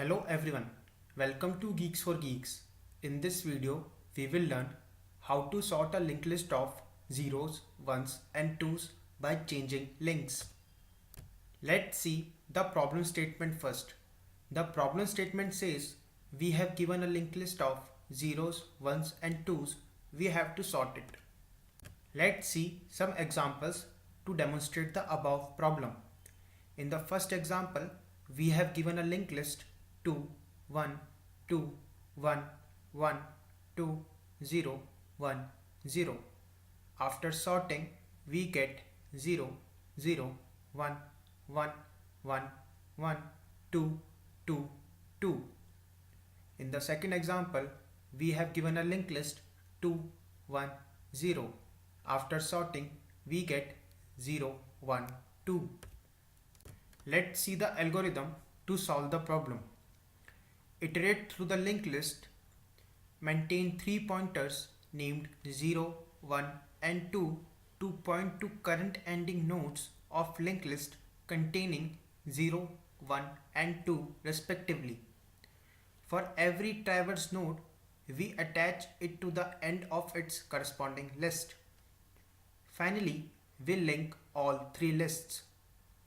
Hello everyone, welcome to Geeks for Geeks. In this video, we will learn how to sort a linked list of zeros, ones and twos by changing links. Let's see the problem statement first. The problem statement says we have given a linked list of zeros, ones and twos. We have to sort it. Let's see some examples to demonstrate the above problem. In the first example, we have given a linked list 2, 1, 2, 1, 1, 2, 0, 1, 0. After sorting, we get 0, 0, 1, 1, 1, 1, 2, 2, 2. In the second example, we have given a linked list 2, 1, 0. After sorting, we get 0, 1, 2. Let's see the algorithm to solve the problem. Iterate through the linked list. Maintain 3 pointers named 0, 1 and 2 to point to current ending nodes of linked list containing 0, 1 and 2 respectively. For every traverse node, we attach it to the end of its corresponding list. Finally, we link all three lists.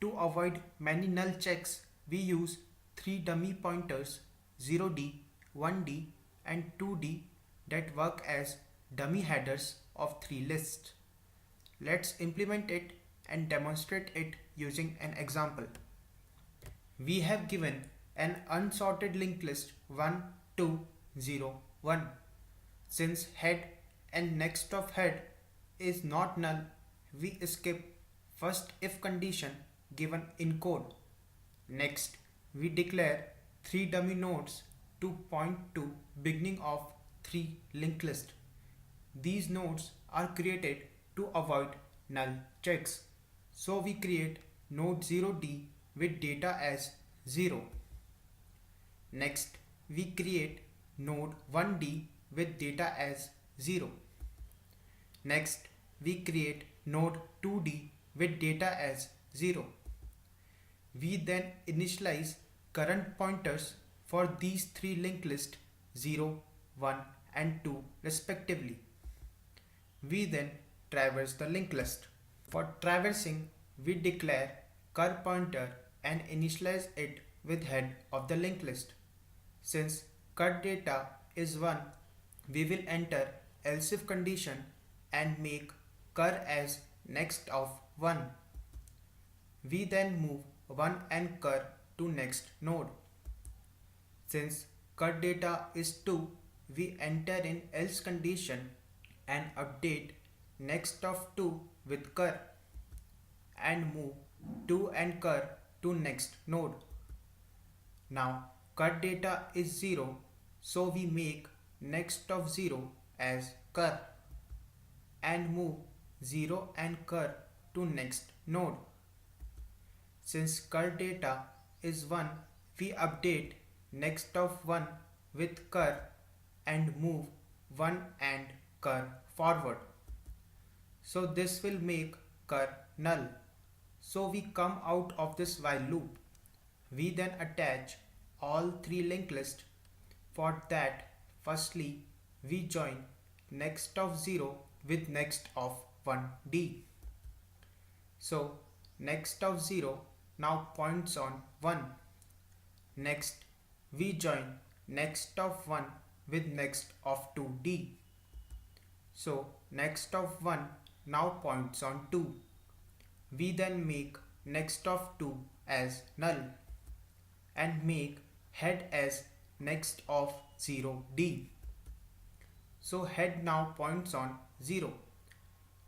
To avoid many null checks, we use 3 dummy pointers 0D, 1D and 2D that work as dummy headers of 3 lists. Let's implement it and demonstrate it using an example. We have given an unsorted linked list 1, 2, 0, 1. Since head and next of head is not null, we skip first if condition given in code. Next, we declare 3 dummy nodes to point to beginning of 3 linked list. These nodes are created to avoid null checks. So we create node 0D with data as 0. Next, we create node 1D with data as 0. Next, we create node 2D with data as 0. We then initialize current pointers for these 3 linked lists 0, 1 and 2 respectively. We then traverse the linked list. For traversing, we declare cur pointer and initialize it with head of the linked list. Since cur data is 1, we will enter else if condition and make cur as next of 1. We then move 1 and cur to next node. Since cur data is 2, we enter in else condition and update next of 2 with cur and move 2 and cur to next node. Now cur data is 0, so we make next of 0 as cur and move 0 and cur to next node. Since cur data is 1, we update next of 1 with cur and move 1 and cur forward. So this will make cur null. So we come out of this while loop. We then attach all 3 linked lists. For that, firstly, we join next of 0 with next of 1D. So next of 0 now points on 1. Next, we join next of 1 with next of 2D. So next of 1 now points on 2. We then make next of 2 as null and make head as next of 0D. So head now points on 0.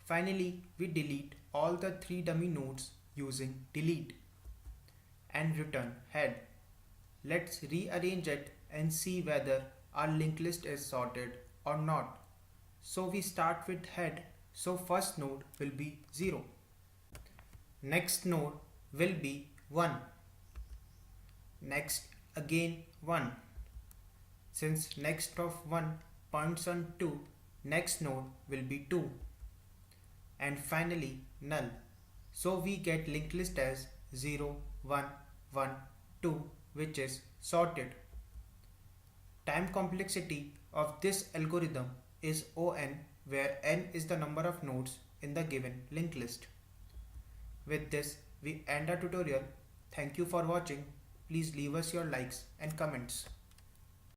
Finally, we delete all the 3 dummy nodes using delete and return head. Let's rearrange it and see whether our linked list is sorted or not. So we start with head, so first node will be 0. Next node will be 1. Next again 1. Since next of 1 points on 2, next node will be 2. And finally null. So we get linked list as 0, 1, 1, 2, which is sorted. Time complexity of this algorithm is O(n), where n is the number of nodes in the given linked list. With this, we end our tutorial. Thank you for watching. Please leave us your likes and comments.